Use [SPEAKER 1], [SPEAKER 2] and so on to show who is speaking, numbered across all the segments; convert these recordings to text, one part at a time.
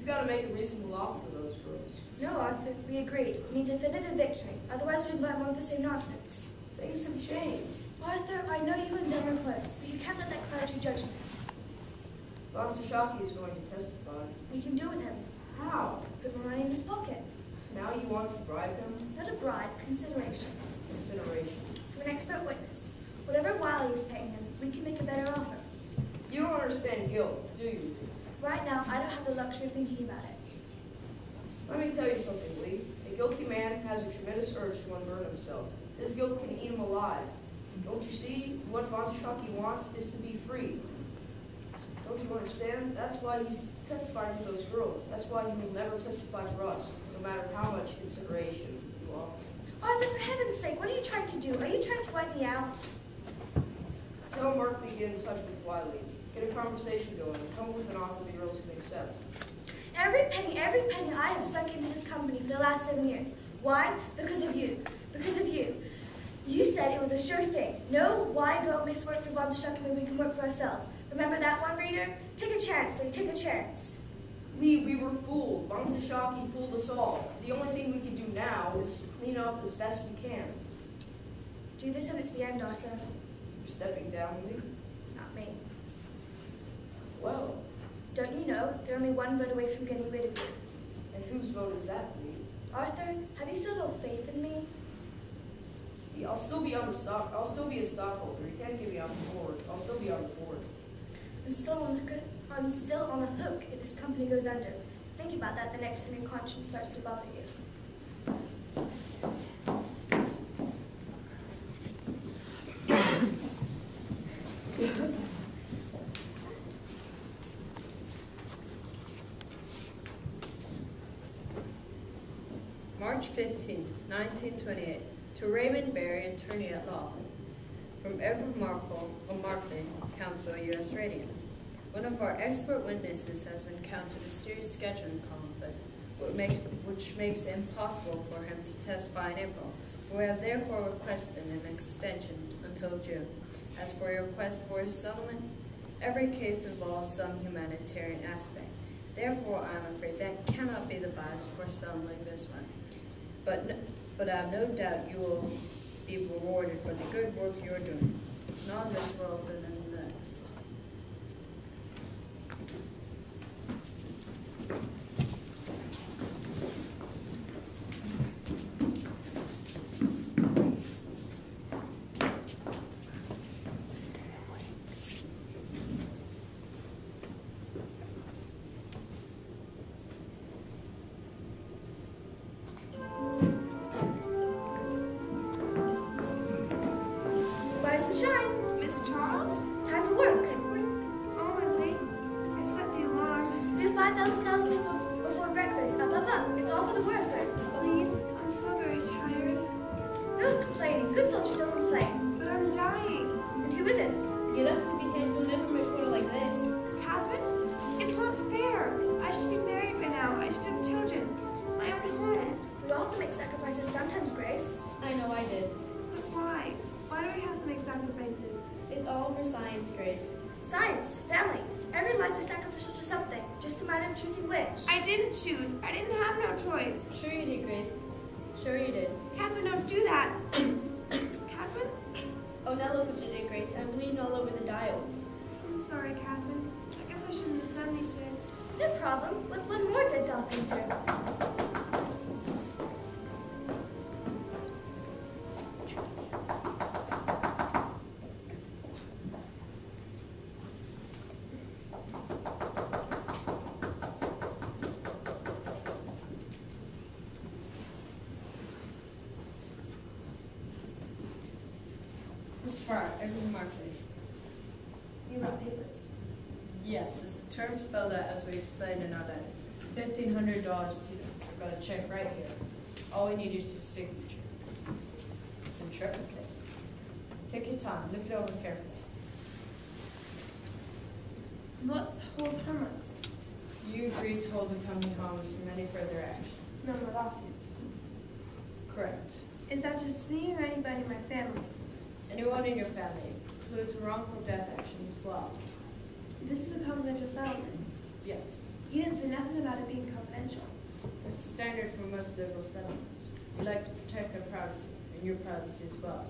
[SPEAKER 1] got to make a reasonable offer to those girls.
[SPEAKER 2] No, Arthur, we agreed. We need definitive victory. Otherwise, we'd invite more of the same nonsense.
[SPEAKER 1] Things have changed.
[SPEAKER 2] Arthur, I know you and Dem are close, but you can't let that cloud your judgment.
[SPEAKER 1] Von Sashaki is going to testify.
[SPEAKER 2] We can do with him.
[SPEAKER 1] How?
[SPEAKER 2] Put more money in his pocket.
[SPEAKER 1] Now you want to bribe him?
[SPEAKER 2] Not a bribe, consideration.
[SPEAKER 1] Consideration.
[SPEAKER 2] For an expert witness. Whatever Wiley is paying him, we can make a better offer.
[SPEAKER 1] You don't understand guilt, do you?
[SPEAKER 2] Right now, I don't have the luxury of thinking about it.
[SPEAKER 1] Let me tell you something, Lee. A guilty man has a tremendous urge to unburden himself. His guilt can eat him alive. Don't you see? What Von Sashaki wants is to be free. Don't you understand? That's why he's testifying to those girls. That's why he will never testify for us, no matter how much consideration you offer.
[SPEAKER 2] Arthur, for heaven's sake, what are you trying to do? Are you trying to wipe me out?
[SPEAKER 1] Tell Mark to get in touch with Wiley. Get a conversation going. Come up with an offer the girls can accept.
[SPEAKER 2] Every penny I have sunk into this company for the last 7 years. Why? Because of you. Because of you. You said it was a sure thing. No, why go miss work for Von Sashaki when we can work for ourselves? Remember that one, reader? Take a chance, Lee. Take a chance.
[SPEAKER 1] Lee, we were fooled. Von Sashaki fooled us all. The only thing we can do now is clean up as best we can.
[SPEAKER 2] Do this and it's the end, Arthur.
[SPEAKER 1] You're stepping down, Lee?
[SPEAKER 2] Not me.
[SPEAKER 1] Well.
[SPEAKER 2] Don't you know, they're only one vote away from getting rid of you.
[SPEAKER 1] And whose vote is that, Lee?
[SPEAKER 2] Arthur, have you still no faith in me?
[SPEAKER 1] I'll still be a stockholder. You can't get me on the board. I'll still be on the board.
[SPEAKER 2] I'm still on the hook if this company goes under. Think about that the next time your conscience starts to bother you.
[SPEAKER 3] March 15, 1928. To Raymond Berry, attorney at law. From Edward Markley, counsel at U.S. Radium. One of our expert witnesses has encountered a serious scheduling conflict, which makes it impossible for him to testify in April. We have therefore requested an extension until June. As for your request for a settlement, every case involves some humanitarian aspect. Therefore, I am afraid that cannot be the basis for settling this one. But I have no doubt you will be rewarded for the good work you are doing, if not in this world, then in the next.
[SPEAKER 2] Shine.
[SPEAKER 4] Miss Charles?
[SPEAKER 2] Time for work.
[SPEAKER 4] Oh, I'm late. I set the alarm.
[SPEAKER 2] We have $5,000 before breakfast. Up. It's all for the worker.
[SPEAKER 4] Please, I'm so very tired.
[SPEAKER 2] No complaining. Good soldiers don't complain.
[SPEAKER 4] But I'm dying.
[SPEAKER 2] And who isn't?
[SPEAKER 5] Get up, sleepyhead. You'll never make water like this.
[SPEAKER 4] Catherine? It's not fair. I should be married by now. I should have children. My own home.
[SPEAKER 2] We all have to make sacrifices sometimes, Grace.
[SPEAKER 5] I know I did.
[SPEAKER 4] But why? Why do we have to make sacrifices?
[SPEAKER 5] It's all for science, Grace.
[SPEAKER 2] Science, family. Every life is sacrificial to something. Just a matter of choosing which.
[SPEAKER 4] I didn't choose. I didn't have no choice.
[SPEAKER 5] Sure you did, Grace. Sure you did.
[SPEAKER 4] Catherine, don't do that. Catherine?
[SPEAKER 5] Oh, now look what you did, Grace. I'm bleeding all over the dials.
[SPEAKER 4] I'm sorry, Catherine. I guess I shouldn't have said anything.
[SPEAKER 2] No problem. What's one more dead doll painter?
[SPEAKER 3] Mr. Farr, Edward Markley.
[SPEAKER 2] You wrote papers.
[SPEAKER 3] Yes, it's the term spelled out as we explained in our letter. $1,500 to you. I've got a check right here. All we need is your signature. It's in triplicate. Take your time. Look it over carefully.
[SPEAKER 4] What's hold harmless?
[SPEAKER 3] You agree to hold the company harmless from any further action.
[SPEAKER 4] No more lawsuits.
[SPEAKER 3] Correct.
[SPEAKER 4] Is that just me or anybody in my family?
[SPEAKER 3] Anyone in your family includes a wrongful death action as well.
[SPEAKER 4] This is a confidential settlement.
[SPEAKER 3] Yes.
[SPEAKER 4] You didn't say nothing about it being confidential.
[SPEAKER 3] It's standard for most liberal settlements. We like to protect our privacy, and your privacy as well.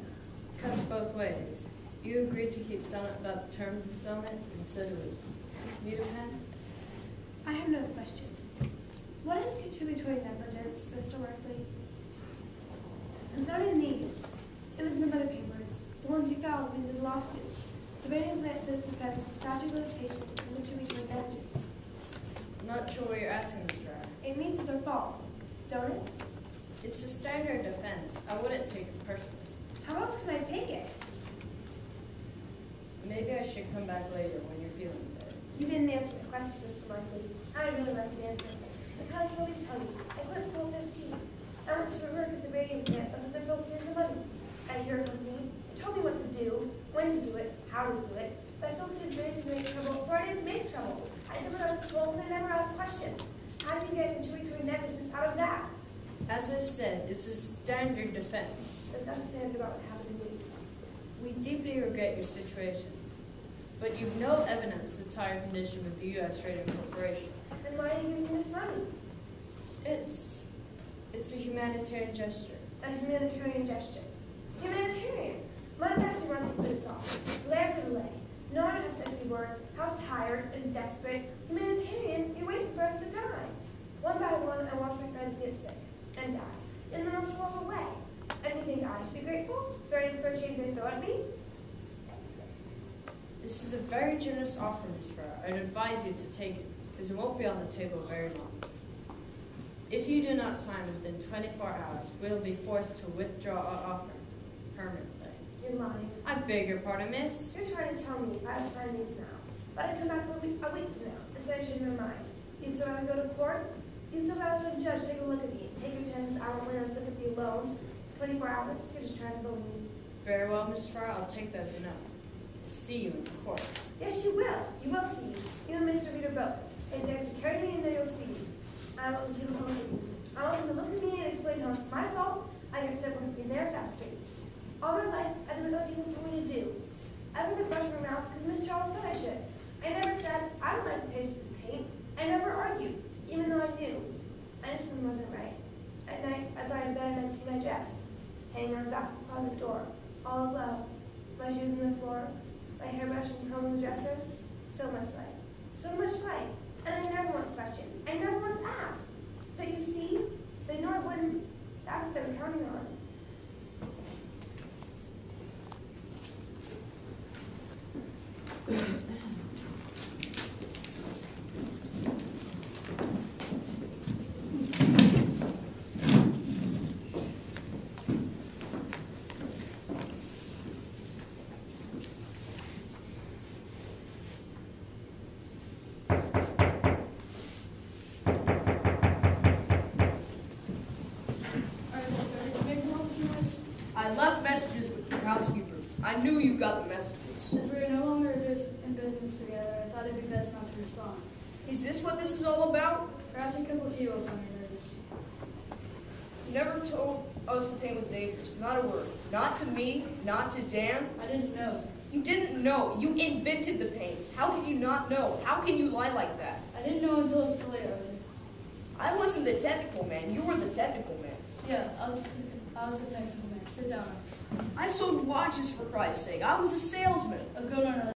[SPEAKER 3] It cuts both ways. You agree to keep silent about the terms of the settlement, and so do we. Need a pen?
[SPEAKER 4] I have another question. What is contributory negligence, Mr. Workley? It's not in these. It was in the mother papers, the ones you filed in the lawsuit. The Radium plant says defense of statute of limitations and contributory negligence.
[SPEAKER 3] I'm not sure what you're asking, Mr. Ryan.
[SPEAKER 4] It means it's their fault, don't it?
[SPEAKER 3] It's a standard defense. I wouldn't take it personally.
[SPEAKER 4] How else can I take it?
[SPEAKER 3] Maybe I should come back later when you're feeling better.
[SPEAKER 2] You didn't answer the question, Mr. Markley. I really like the answer. Because let me tell you, I quit school at 15. I went to work at the Radium plant because the folks needed the money. At your company, you told me what to do, when to do it, how to do it. So I focused on trying to make trouble, so I didn't make trouble. I never got to school and I never asked questions. How did you get contributory negligence out of that?
[SPEAKER 3] As I said, it's a standard defense.
[SPEAKER 2] Let's understand about what happened to me.
[SPEAKER 3] We deeply regret your situation, but you've no evidence to tie your condition with the U.S. Radium Corporation.
[SPEAKER 2] Then why are you giving me this money?
[SPEAKER 3] It's a humanitarian gesture.
[SPEAKER 2] A humanitarian gesture. Humanitarian. My doctor runs to put us off. Glare for the lay. No one has to be word how tired and desperate. Humanitarian, you're waiting for us to die. One by one, I watch my friends get sick and die. And then I'll swallow away. And you think I should be grateful for any spare change they throw at me?
[SPEAKER 3] This is a very generous offer, Miss Farrar. I'd advise you to take it, because it won't be on the table very long. If you do not sign within 24 hours, we will be forced to withdraw our offer permanently.
[SPEAKER 2] You're lying.
[SPEAKER 3] I beg your pardon, miss.
[SPEAKER 2] You're trying to tell me if I sign these now, but I come back a week from now and finish in your mind. You'd still rather go to court? You'd still rather some judge take a look at me, take your chances I won't win on sympathy alone. 24 hours, you're just trying to bully me.
[SPEAKER 3] Very well, Miss Farrar, I'll take that as enough. See you in court.
[SPEAKER 2] Yes, you will. You will see. You and Mr. Reader both. If they're to carry me in there, you'll see. I want you to look at me. I want them to look at me and explain how it's my fault I get stuck working in their factory. All my life, I've done what people told me to do. I wouldn't brush my mouth because Miss Charles said I should. I never said I would like to taste this paint. I never argued, even though I knew. I knew something wasn't right. At night, I'd lie in bed and I'd see my dress, hanging on the back of the closet door, all aglow. My shoes on the floor, my hairbrush and comb on the dresser. So much light. So much light. And I never once questioned. I never once asked. But you see, they knew I wouldn't. That's what they were counting on.
[SPEAKER 1] I left messages with your housekeeper. I knew you got the messages.
[SPEAKER 5] As we are no longer in business together, I thought it'd be best not to respond.
[SPEAKER 1] Is this what this is all about?
[SPEAKER 5] Perhaps a cup of tea will calm your nerves.
[SPEAKER 1] You never told us the pain was dangerous. Not a word. Not to me, not to Dan.
[SPEAKER 5] I didn't know.
[SPEAKER 1] You didn't know. You invented the pain. How can you not know? How can you lie like that?
[SPEAKER 5] I didn't know until it was too late, Arthur.
[SPEAKER 1] I wasn't the technical man. You were the technical man.
[SPEAKER 5] Yeah, I was the technical man. Sit down.
[SPEAKER 1] I sold watches, for Christ's sake. I was a salesman.
[SPEAKER 5] I'll go to another.